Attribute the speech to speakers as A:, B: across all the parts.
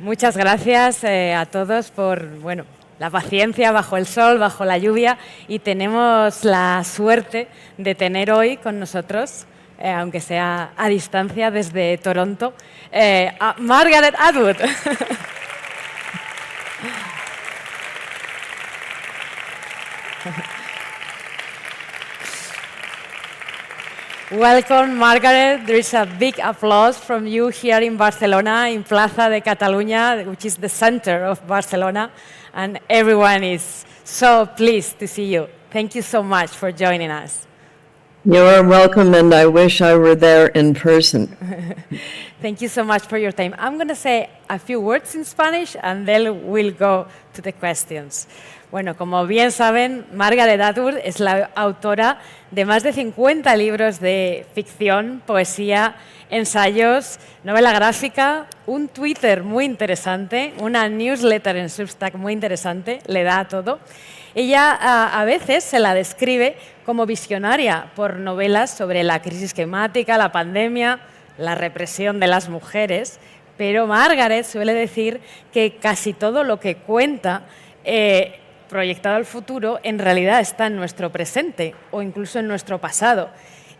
A: Muchas gracias a todos por, la paciencia bajo el sol, bajo la lluvia, y tenemos la suerte de tener hoy con nosotros, aunque sea a distancia desde Toronto, a Margaret Atwood. Welcome, Margaret. There is a big applause from you here in Barcelona, in Plaza de Catalunya, which is the center of Barcelona, and everyone is so pleased to see you. Thank you so much for joining us.
B: You are welcome, and I wish I were there in person.
A: Thank you so much for your time. I'm going to say a few words in Spanish, and then we'll go to the questions. Bueno, como bien saben, Margaret Atwood es la autora de más de 50 libros de ficción, poesía, ensayos, novela gráfica, un Twitter muy interesante, una newsletter en Substack muy interesante, le da a todo. Ella a veces se la describe como visionaria por novelas sobre la crisis climática, la pandemia, la represión de las mujeres, pero Margaret suele decir que casi todo lo que cuenta proyectado al futuro, en realidad está en nuestro presente o incluso en nuestro pasado.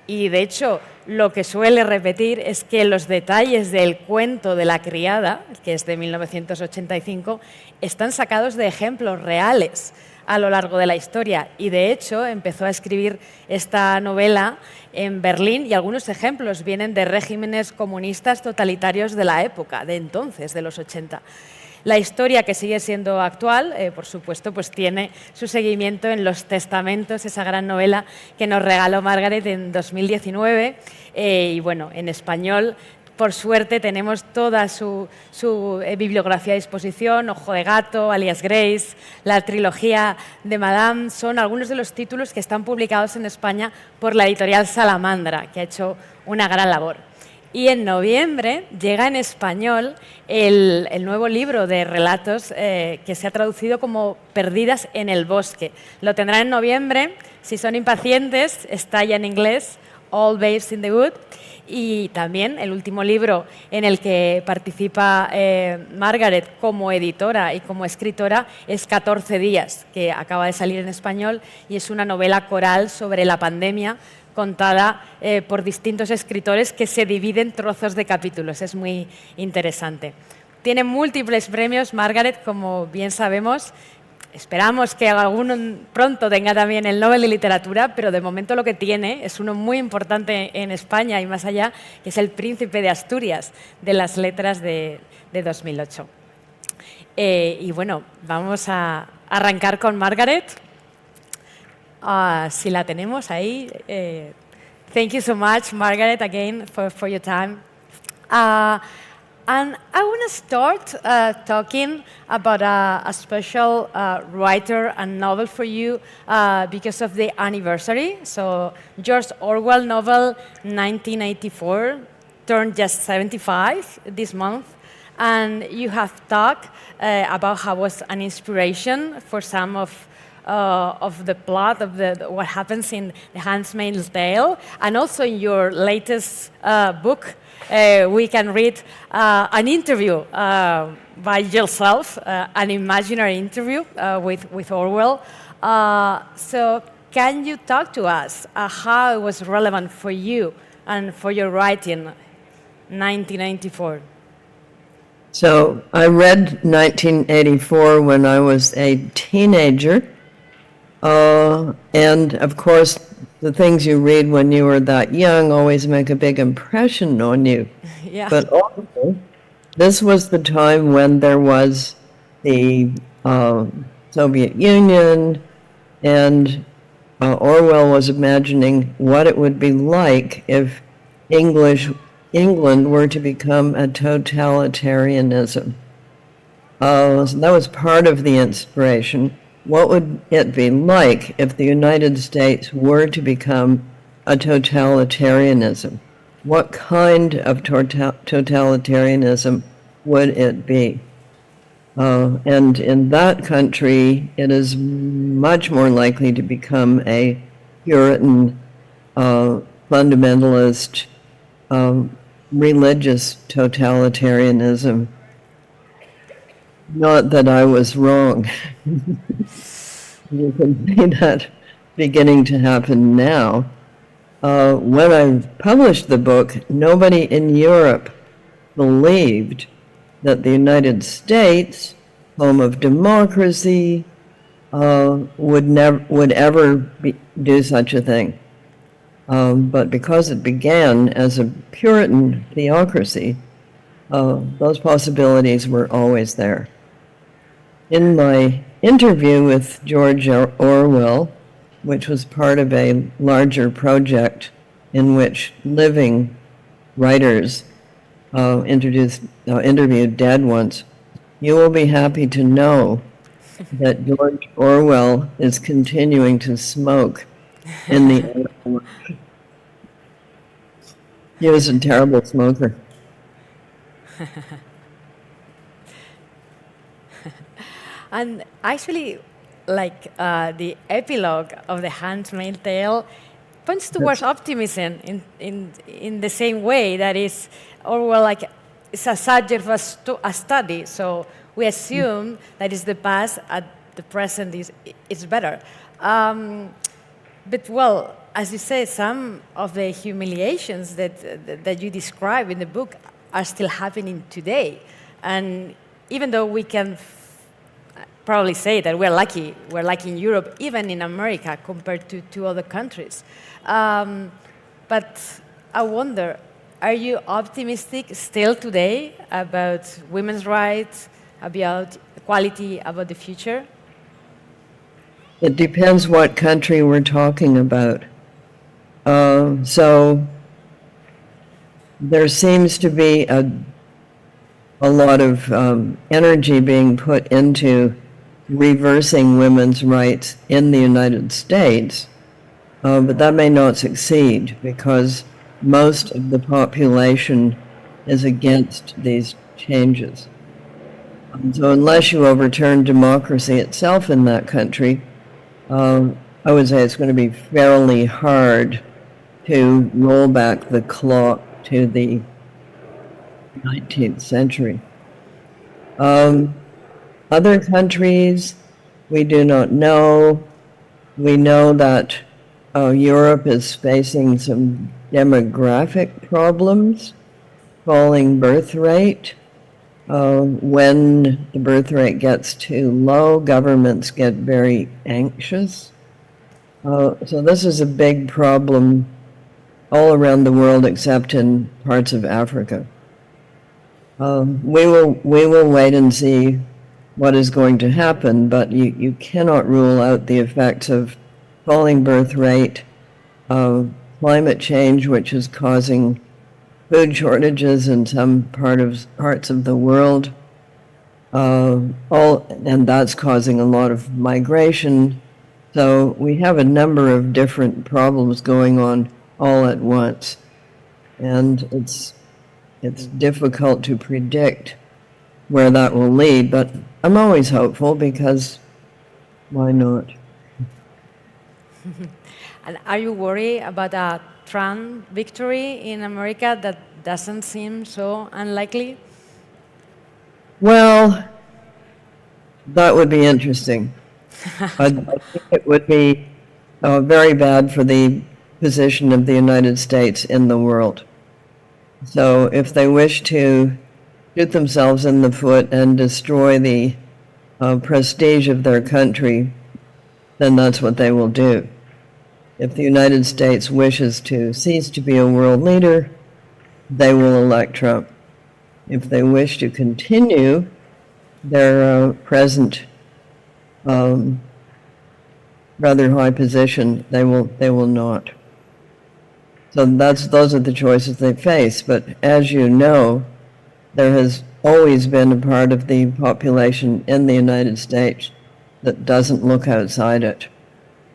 A: Y, de hecho, lo que suele repetir es que los detalles del cuento de la criada, que es de 1985, están sacados de ejemplos reales a lo largo de la historia. Y, de hecho, empezó a escribir esta novela en Berlín y algunos ejemplos vienen de regímenes comunistas totalitarios de la época, de entonces, de los 80. La historia, que sigue siendo actual, por supuesto, pues tiene su seguimiento en Los Testamentos, esa gran novela que nos regaló Margaret en 2019. Y bueno, en español, por suerte, tenemos toda su bibliografía a disposición. Ojo de gato, Alias Grace, la trilogía de Madame, son algunos de los títulos que están publicados en España por la editorial Salamandra, que ha hecho una gran labor. Y en noviembre llega en español el nuevo libro de relatos que se ha traducido como Perdidas en el bosque. Lo tendrán en noviembre. Si son impacientes, está ya en inglés, All Babes in the Wood. Y también el último libro en el que participa Margaret como editora y como escritora es 14 días, que acaba de salir en español y es una novela coral sobre la pandemia, contada por distintos escritores que se dividen trozos de capítulos. Es muy interesante. Tiene múltiples premios, Margaret, como bien sabemos. Esperamos que alguno pronto tenga también el Nobel de Literatura, pero de momento lo que tiene es uno muy importante en España y más allá, que es el Príncipe de Asturias de las Letras de 2008. Y bueno, vamos a arrancar con Margaret. Si la tenemos ahí. Thank you so much, Margaret, again, for your time. And I want to start talking about a special writer and novel for you because of the anniversary. So George Orwell novel 1984 turned just 75 this month. And you have talked about how it was an inspiration for some of the plot of what happens in The Handmaid's Tale, and also in your latest book, we can read an interview by yourself, an imaginary interview with Orwell. So can you talk to us how it was relevant for you and for your writing, 1994?
B: So I read 1984 when I was a teenager. And of course, the things you read when you were that young always make a big impression on you.
A: Yeah.
B: But also, this was the time when there was the Soviet Union, and Orwell was imagining what it would be like if England were to become a totalitarianism. So that was part of the inspiration. What would it be like if the United States were to become a totalitarianism? What kind of totalitarianism would it be? And in that country, it is much more likely to become a Puritan, fundamentalist, religious totalitarianism. Not that I was wrong. You can see that beginning to happen now. When I published the book, nobody in Europe believed that the United States, home of democracy, would ever do such a thing. But because it began as a Puritan theocracy, those possibilities were always there. In my interview with George Orwell, which was part of a larger project in which living writers interviewed dead ones, you will be happy to know that George Orwell is continuing to smoke in the He was a terrible smoker.
A: And actually, like the epilogue of The Handmaid's Tale points towards optimism in the same way that is, Orwell, like, it's a subject of a study, so we assume that is the past, at the present is better. But well, as you say, some of the humiliations that you describe in the book are still happening today. And even though we can probably say that we're lucky in Europe, even in America, compared to other countries. But I wonder, are you optimistic still today about women's rights, about equality, about the future?
B: It depends what country we're talking about. So there seems to be a lot of energy being put into reversing women's rights in the United States, but that may not succeed because most of the population is against these changes. So unless you overturn democracy itself in that country, I would say it's going to be fairly hard to roll back the clock to the 19th century. Other countries, we do not know. We know that Europe is facing some demographic problems, falling birth rate. When the birth rate gets too low, governments get very anxious. So this is a big problem all around the world except in parts of Africa. We will wait and see what is going to happen, but you cannot rule out the effects of falling birth rate, climate change, which is causing food shortages in some parts of the world, and that's causing a lot of migration. So we have a number of different problems going on all at once, and it's difficult to predict where that will lead, but I'm always hopeful because why not?
A: And are you worried about a Trump victory in America that doesn't seem so unlikely?
B: Well, that would be interesting. I think it would be very bad for the position of the United States in the world. So if they wish to shoot themselves in the foot and destroy the prestige of their country, then that's what they will do. If the United States wishes to cease to be a world leader, they will elect Trump. If they wish to continue their present rather high position, they will not. So those are the choices they face. But as you know, there has always been a part of the population in the United States that doesn't look outside it,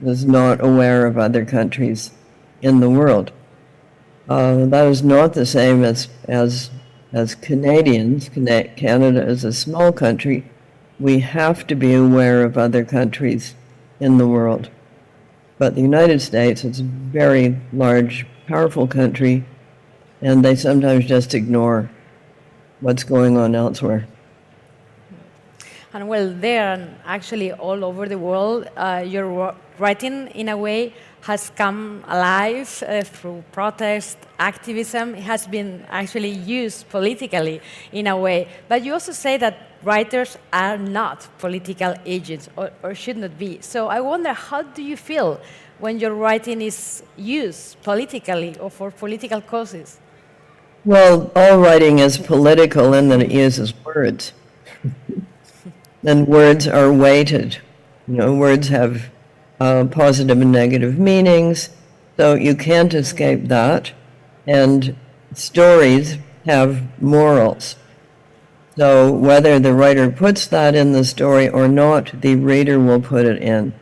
B: is not aware of other countries in the world. That is not the same as Canadians. Canada is a small country. We have to be aware of other countries in the world. But the United States is a very large, powerful country, and they sometimes just ignore what's going on elsewhere.
A: And well, there and actually all over the world, your writing in a way has come alive through protest, activism. It has been actually used politically in a way. But you also say that writers are not political agents or should not be. So I wonder, how do you feel when your writing is used politically or for political causes?
B: Well, all writing is political in that it uses words. And words are weighted. Words have positive and negative meanings, so you can't escape that. And stories have morals. So whether the writer puts that in the story or not, the reader will put it in.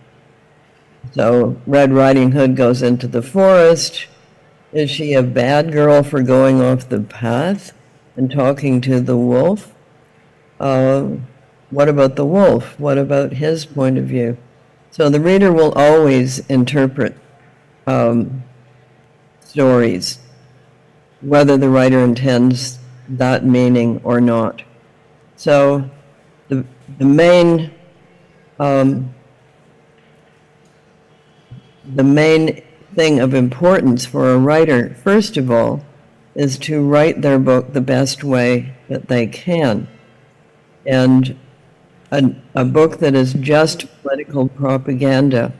B: So Red Riding Hood goes into the forest. Is she a bad girl for going off the path and talking to the wolf? What about the wolf? What about his point of view? So the reader will always interpret stories, whether the writer intends that meaning or not. So the main thing of importance for a writer, first of all, is to write their book the best way that they can. And a book that is just political propaganda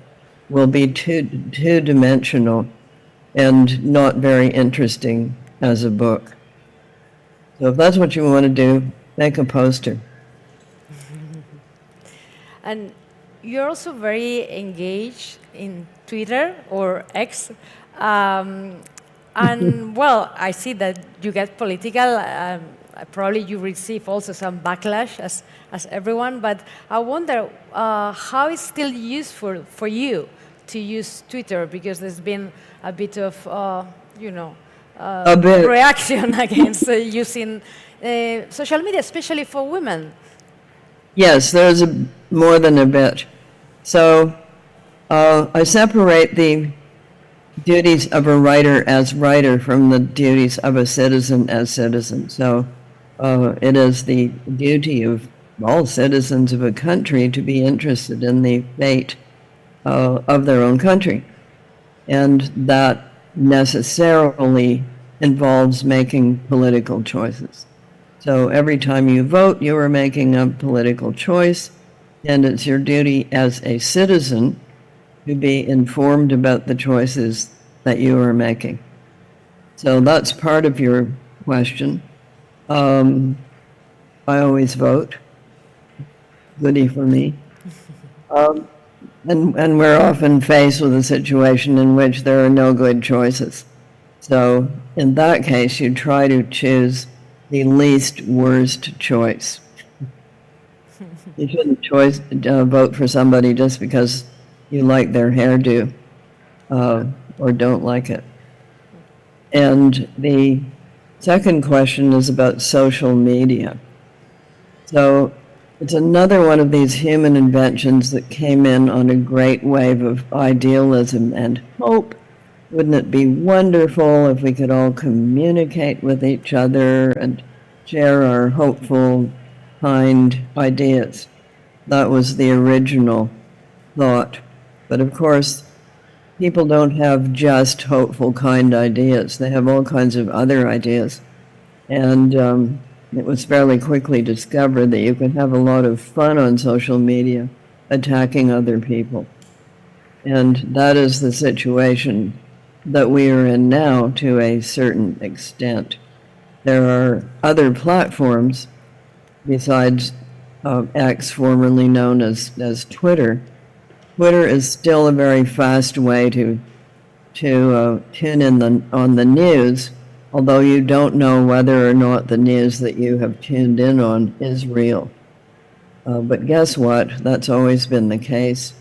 B: will be two-dimensional and not very interesting as a book. So if that's what you want to do, make a poster.
A: And you're also very engaged in Twitter or X. And well, I see that you get political. Probably you receive also some backlash as everyone, but I wonder how it's still useful for you to use Twitter, because there's been a bit of, reaction against using social media, especially for women.
B: Yes, there's more than a bit. So I separate the duties of a writer as writer from the duties of a citizen as citizen. So it is the duty of all citizens of a country to be interested in the fate of their own country. And that necessarily involves making political choices. So every time you vote, you are making a political choice, and it's your duty as a citizen to be informed about the choices that you are making. So that's part of your question. I always vote. Goody for me. And we're often faced with a situation in which there are no good choices. So in that case, you try to choose the least worst choice. You shouldn't vote for somebody just because you like their hairdo or don't like it. And the second question is about social media. So it's another one of these human inventions that came in on a great wave of idealism and hope. Wouldn't it be wonderful if we could all communicate with each other and share our hopeful, kind ideas? That was the original thought. But of course, people don't have just hopeful, kind ideas. They have all kinds of other ideas. And it was fairly quickly discovered that you can have a lot of fun on social media attacking other people. And that is the situation that we are in now to a certain extent. There are other platforms besides X, formerly known as Twitter. Twitter is still a very fast way to tune in on the news, although you don't know whether or not the news that you have tuned in on is real. But guess what? That's always been the case.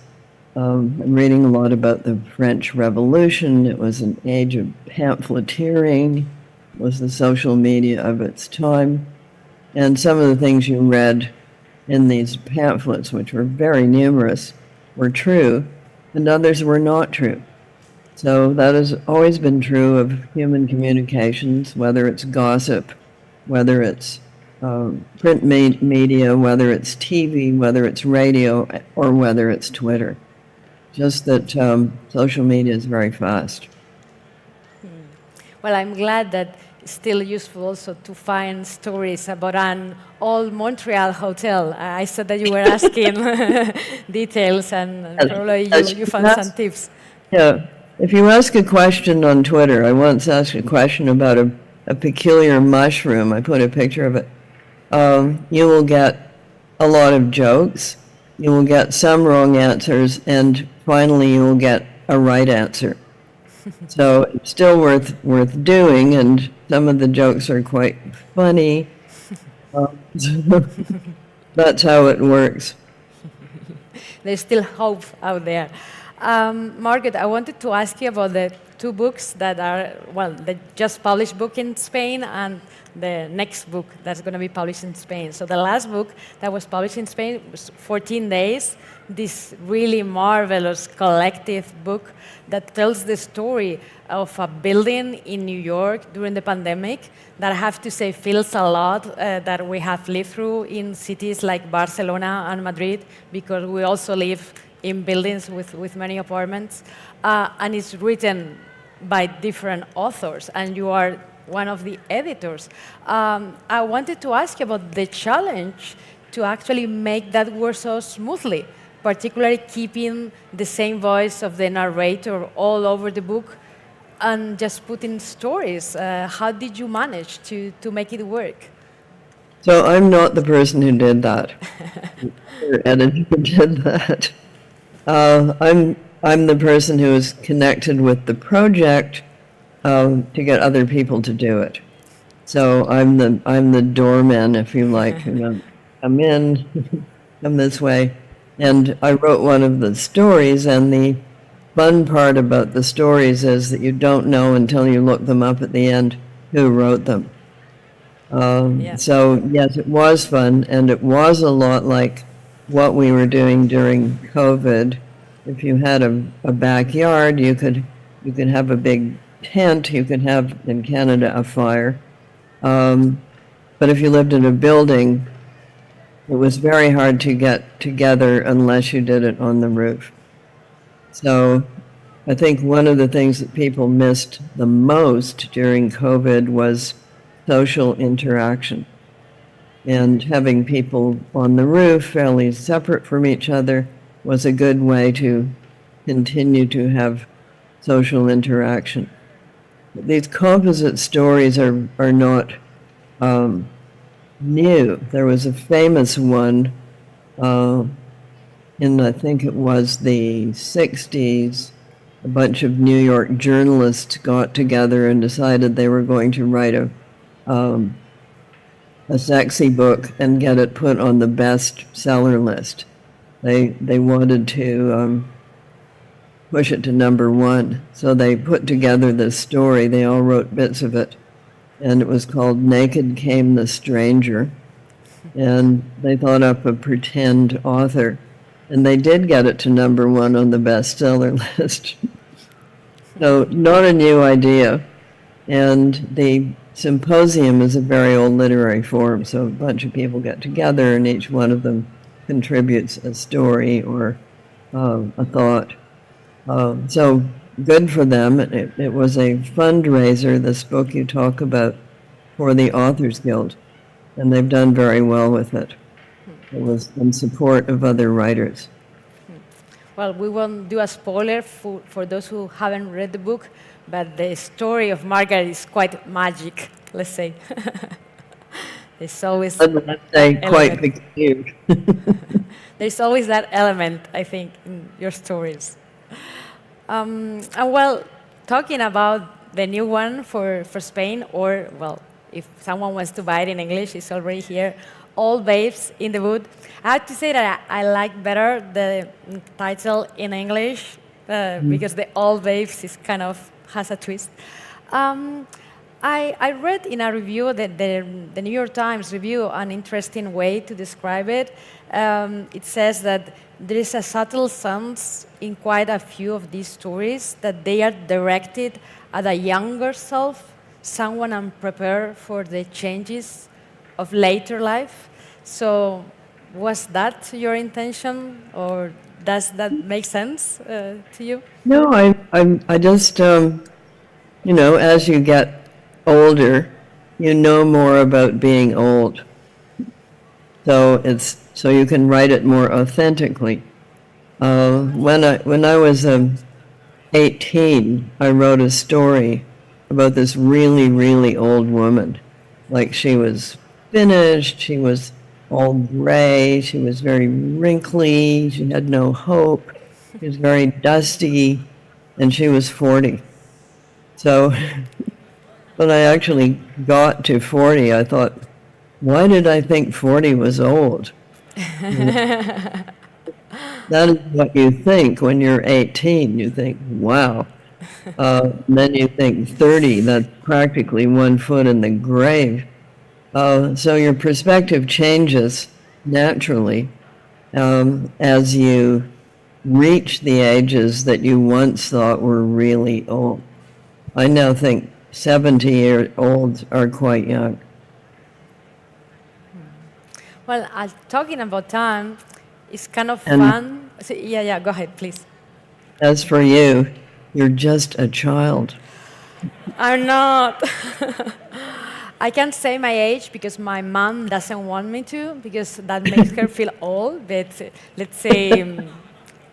B: I'm reading a lot about the French Revolution. It was an age of pamphleteering, was the social media of its time. And some of the things you read in these pamphlets, which were very numerous, were true, and others were not true. So that has always been true of human communications, whether it's gossip, whether it's print media, whether it's TV, whether it's radio, or whether it's Twitter. Just that social media is very fast.
A: Well, I'm glad that it's still useful also to find stories about an old Montreal hotel. I saw that you were asking details, and probably you found some tips.
B: Yeah. If you ask a question on Twitter, I once asked a question about a peculiar mushroom. I put a picture of it. You will get a lot of jokes. You will get some wrong answers, and finally you will get a right answer. So it's still worth doing, and some of the jokes are quite funny. That's how it works.
A: There's still hope out there. Margaret, I wanted to ask you about the two books that are, well, the just published book in Spain and the next book that's going to be published in Spain. So the last book that was published in Spain was 14 Days, this really marvelous collective book that tells the story of a building in New York during the pandemic that I have to say feels a lot that we have lived through in cities like Barcelona and Madrid, because we also live in buildings with many apartments. And it's written by different authors, and you are one of the editors. I wanted to ask you about the challenge to actually make that work so smoothly, particularly keeping the same voice of the narrator all over the book and just putting stories. How did you manage to make it work?
B: So I'm not the person who did that. Your editor did that. I'm the person who is connected with the project to get other people to do it. So I'm the doorman, if you like. I'm in, come this way. And I wrote one of the stories, and the fun part about the stories is that you don't know until you look them up at the end who wrote them. So yes, it was fun, and it was a lot like what we were doing during COVID. If you had a backyard, you could have a big tent. You could have, in Canada, a fire. But if you lived in a building, it was very hard to get together unless you did it on the roof. So I think one of the things that people missed the most during COVID was social interaction. And having people on the roof fairly separate from each other was a good way to continue to have social interaction. These composite stories are not new. There was a famous one in, I think it was the 60s. A bunch of New York journalists got together and decided they were going to write a sexy book and get it put on the bestseller list. They wanted to push it to #1. So they put together this story. They all wrote bits of it. And it was called Naked Came the Stranger. And they thought up a pretend author. And they did get it to #1 on the bestseller list. So not a new idea. And the symposium is a very old literary form. So a bunch of people get together and each one of them contributes a story or a thought. So good for them. It was a fundraiser, this book you talk about, for the Authors Guild, and they've done very well with it. It was in support of other writers.
A: Well, we won't do a spoiler for those who haven't read the book, but the story of Margaret is quite magic, let's say. There's always
B: quite peculiar.
A: There's always that element, I think, in your stories. And well, talking about the new one for Spain, or, well, if someone wants to buy it in English, it's already here, All Babes in the Wood. I have to say that I like better the title in English, because the All Babes is kind of has a twist. I read in a review that the New York Times review an interesting way to describe it. It says that there is a subtle sense in quite a few of these stories that they are directed at a younger self, someone unprepared for the changes of later life. So was that your intention, or does that make sense to you?
B: No, I just, as you get older, you know more about being old. So you can write it more authentically. When I was 18, I wrote a story about this really, really old woman. Like, she was finished, she was all gray, she was very wrinkly, she had no hope, she was very dusty, and she was 40. So when I actually got to 40, I thought, why did I think 40 was old? That is what you think when you're 18. You think, wow. Then you think 30, that's practically 1 foot in the grave. So your perspective changes naturally as you reach the ages that you once thought were really old. I now think 70-year-olds are quite young.
A: Well, talking about time, it's kind of fun. So, yeah, go ahead, please.
B: As for you, you're just a child.
A: I'm not. I can't say my age because my mom doesn't want me to, because that makes her feel old. But let's say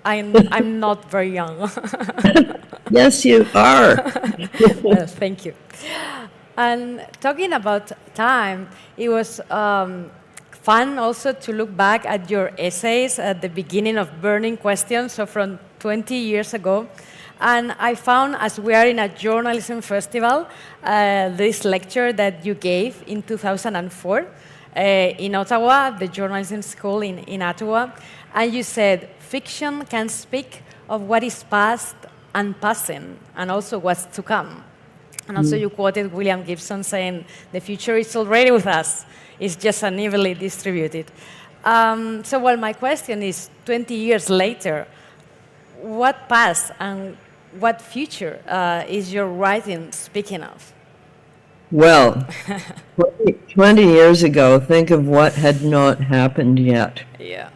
A: I'm not very young.
B: Yes, you are.
A: Well, thank you. And talking about time, it was fun also to look back at your essays at the beginning of Burning Questions, so from 20 years ago. And I found, as we are in a journalism festival, this lecture that you gave in 2004 in Ottawa, the journalism school in Ottawa. And you said, fiction can speak of what is past and passing, and also what's to come. And also you quoted William Gibson saying, the future is already with us. It's just unevenly distributed. So, well, my question is, 20 years later, what past and what future is your writing speaking of?
B: Well, 20 years ago, think of what had not happened yet.
A: Yeah.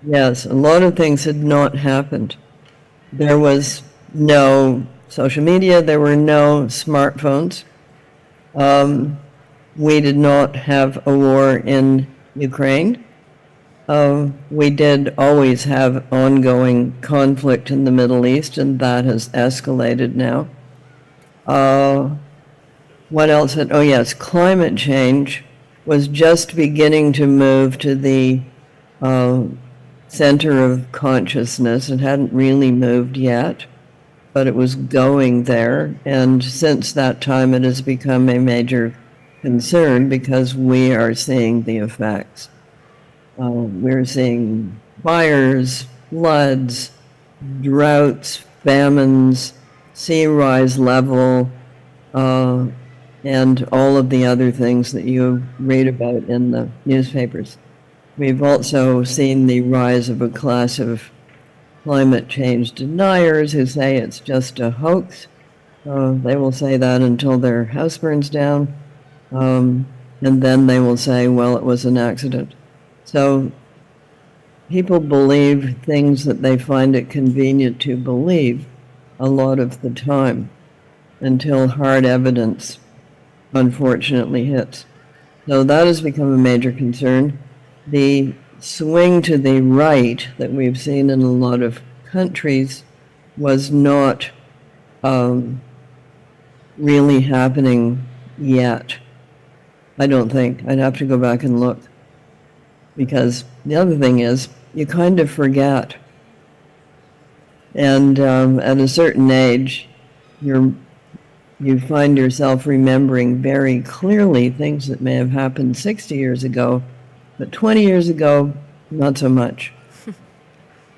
B: Yes, a lot of things had not happened. There was no social media, there were no smartphones. We did not have a war in Ukraine. We did always have ongoing conflict in the Middle East, and that has escalated now. What else? Oh, yes, climate change was just beginning to move to the center of consciousness. It hadn't really moved yet, but it was going there. And since that time, it has become a major concern because we are seeing the effects. We're seeing fires, floods, droughts, famines, sea rise level, and all of the other things that you read about in the newspapers. We've also seen the rise of a class of climate change deniers who say it's just a hoax. They will say that until their house burns down, and then they will say, well, it was an accident. So people believe things that they find it convenient to believe a lot of the time until hard evidence, unfortunately, hits. So that has become a major concern. The swing to the right that we've seen in a lot of countries was not really happening yet. I don't think. I'd have to go back and look. Because the other thing is, you kind of forget. And at a certain age, you find yourself remembering very clearly things that may have happened 60 years ago, but 20 years ago, not so much.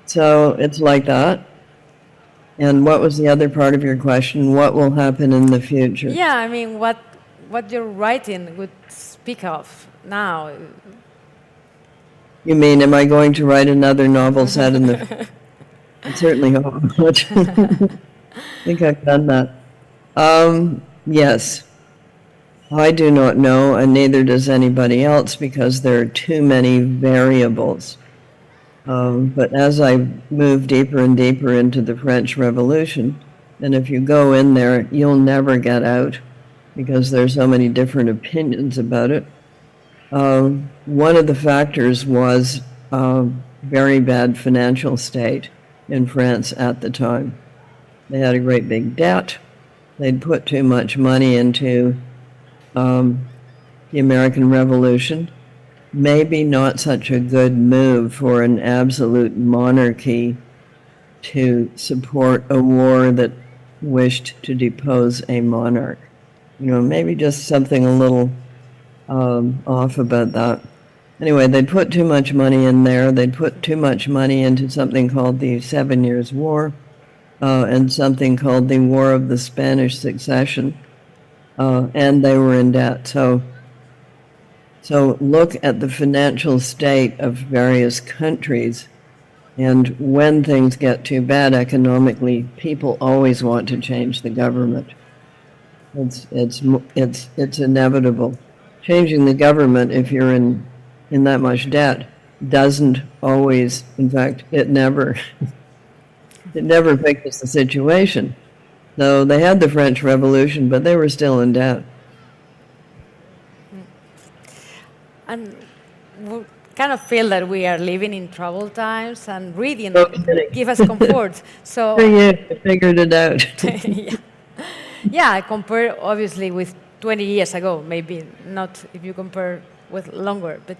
B: So it's like that. And what was the other part of your question? What will happen in the future?
A: Yeah, I mean, what your writing would speak of now.
B: You mean, am I going to write another novel set in the... I certainly hope not. I think I've done that. Yes. I do not know, and neither does anybody else, because there are too many variables. But as I move deeper and deeper into the French Revolution, and if you go in there, you'll never get out, because there's so many different opinions about it. One of the factors was very bad financial state in France at the time. They had a great big debt. They'd put too much money into the American Revolution. Maybe not such a good move for an absolute monarchy to support a war that wished to depose a monarch. Maybe just something a little off about that. Anyway, they'd put too much money in there. They'd put too much money into something called the 7 Years' War and something called the War of the Spanish Succession, and they were in debt. So look at the financial state of various countries, and when things get too bad economically, people always want to change the government. It's inevitable. Changing the government, if you're in that much debt, doesn't always, in fact, it never fixes the situation. So they had the French Revolution, but they were still in debt.
A: And we kind of feel that we are living in troubled times, and reading give us comfort. So
B: you figured it out.
A: Yeah, I compare obviously with 20 years ago, maybe not if you compare with longer. But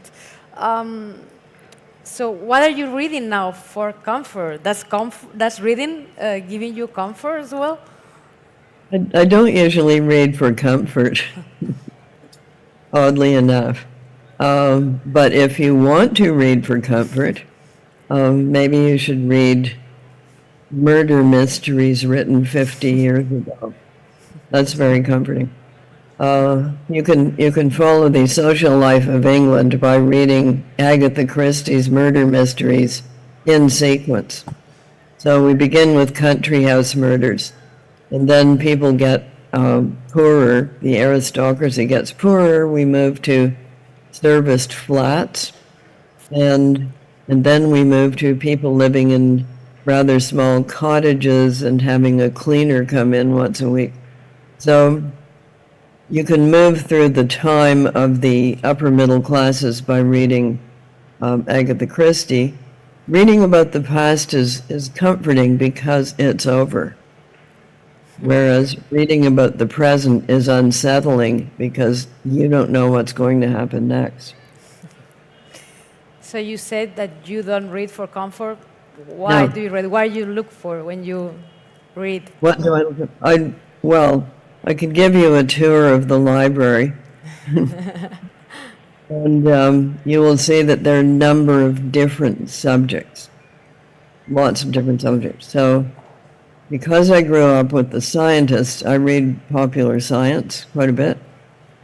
A: so what are you reading now for comfort? That's reading giving you comfort as well?
B: I don't usually read for comfort, oddly enough. But if you want to read for comfort, maybe you should read murder mysteries written 50 years ago. That's very comforting. You can follow the social life of England by reading Agatha Christie's murder mysteries in sequence. So we begin with country house murders, and then people get poorer. The aristocracy gets poorer. We move to serviced flats, and then we move to people living in rather small cottages and having a cleaner come in once a week. So you can move through the time of the upper middle classes by reading Agatha Christie. Reading about the past is comforting because it's over, whereas reading about the present is unsettling because you don't know what's going to happen next.
A: So you said that you don't read for comfort. Why do you read? What do you look for when you read?
B: What do I look for? Well, I could give you a tour of the library. And you will see that there are a number of different subjects, lots of different subjects. So because I grew up with the scientists, I read popular science quite a bit.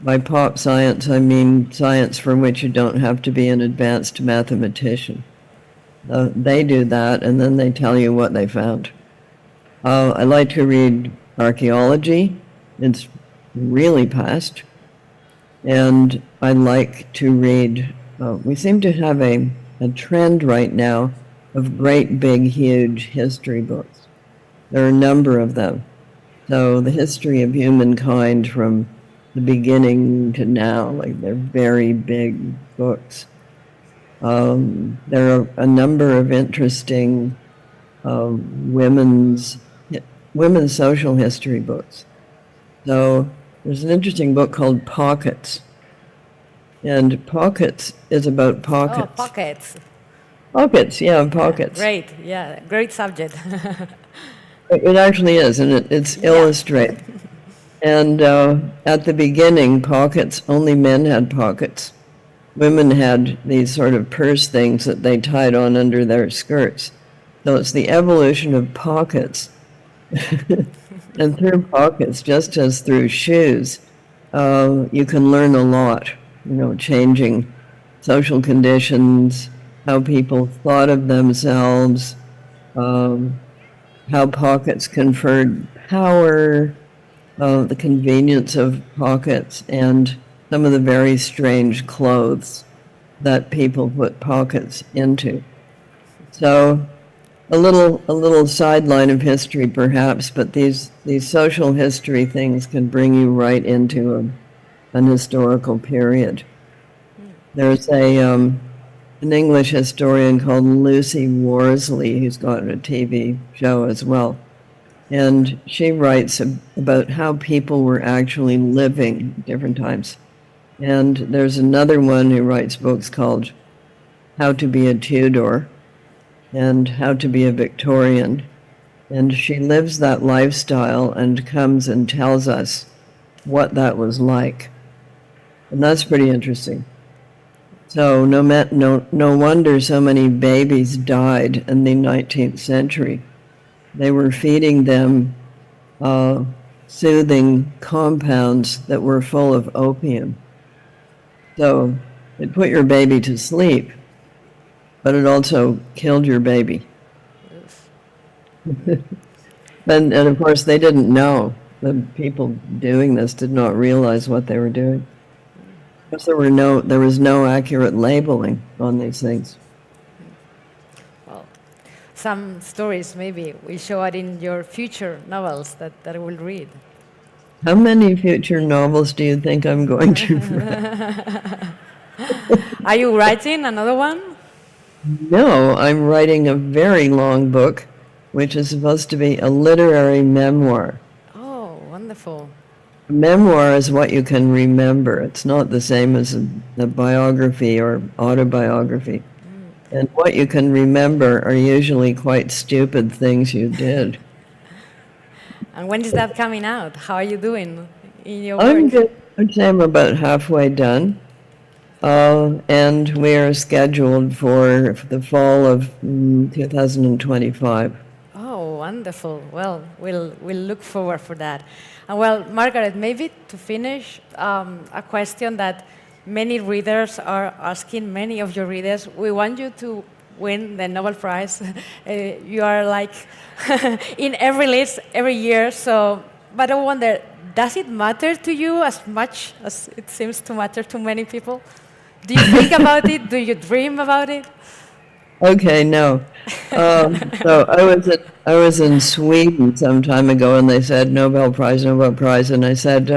B: By pop science, I mean science for which you don't have to be an advanced mathematician. They do that, and then they tell you what they found. I like to read archaeology. It's really past. And I like to read, we seem to have a trend right now of great, big, huge history books. There are a number of them. So the history of humankind from the beginning to now, like they're very big books. There are a number of interesting women's social history books. So there's an interesting book called Pockets. And Pockets is about pockets.
A: Oh, pockets.
B: Pockets, yeah, pockets.
A: Great, yeah, great subject.
B: It actually is, and it's illustrated. And at the beginning, pockets, only men had pockets. Women had these sort of purse things that they tied on under their skirts. So it's the evolution of pockets. And through pockets, just as through shoes, you can learn a lot, changing social conditions, how people thought of themselves, how pockets conferred power, the convenience of pockets and some of the very strange clothes that people put pockets into. So a little sideline of history perhaps, but these social history things can bring you right into an historical period. There's an English historian called Lucy Worsley who's got a TV show as well. And she writes about how people were actually living at different times. And there's another one who writes books called How to Be a Tudor and How to Be a Victorian. And she lives that lifestyle and comes and tells us what that was like. And that's pretty interesting. So no wonder so many babies died in the 19th century. They were feeding them soothing compounds that were full of opium. So it put your baby to sleep, but it also killed your baby. and of course, they didn't know. The people doing this did not realize what they were doing. Because there was no accurate labeling on these things.
A: Well, some stories maybe will show it in your future novels that I will read.
B: How many future novels do you think I'm going to write?
A: Are you writing another one?
B: No, I'm writing a very long book, which is supposed to be a literary memoir.
A: Oh, wonderful.
B: A memoir is what you can remember. It's not the same as a biography or autobiography. And what you can remember are usually quite stupid things you did.
A: And when is that coming out? How are you doing in your work?
B: I'm good. I'd say I'm about halfway done. And we are scheduled for the fall of 2025.
A: Oh, wonderful. Well, we'll look forward for that. And well, Margaret, maybe to finish, a question that many readers are asking, many of your readers, we want you to win the Nobel Prize. You are like in every list every year, but I wonder, does it matter to you as much as it seems to matter to many people? Do you think about it? Do you dream about it?
B: Okay, no. So I was in Sweden some time ago, and they said Nobel Prize, and I said,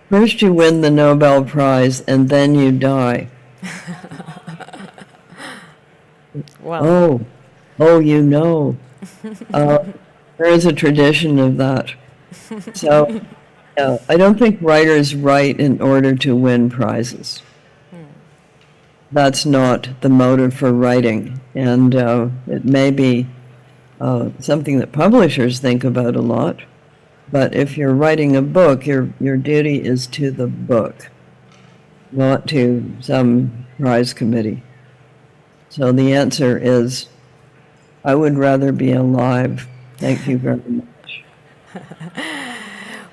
B: first you win the Nobel Prize, and then you die.
A: Wow.
B: Oh, there is a tradition of that. So I don't think writers write in order to win prizes. That's not the motive for writing, and it may be something that publishers think about a lot, but if you're writing a book, your duty is to the book, not to some prize committee. So the answer is, I would rather be alive. Thank you very much.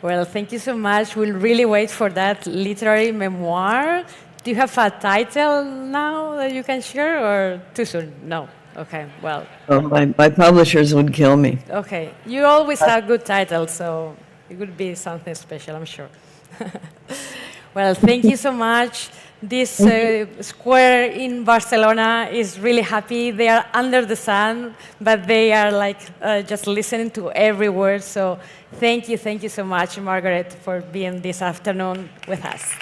A: Well, thank you so much. We'll really wait for that literary memoir. Do you have a title now that you can share, or too soon? No. Okay, well.
B: Oh, my publishers would kill me.
A: Okay. You always have good titles, so it would be something special, I'm sure. Well, thank you so much. This square in Barcelona is really happy. They are under the sun, but they are like just listening to every word. So thank you so much, Margaret, for being this afternoon with us.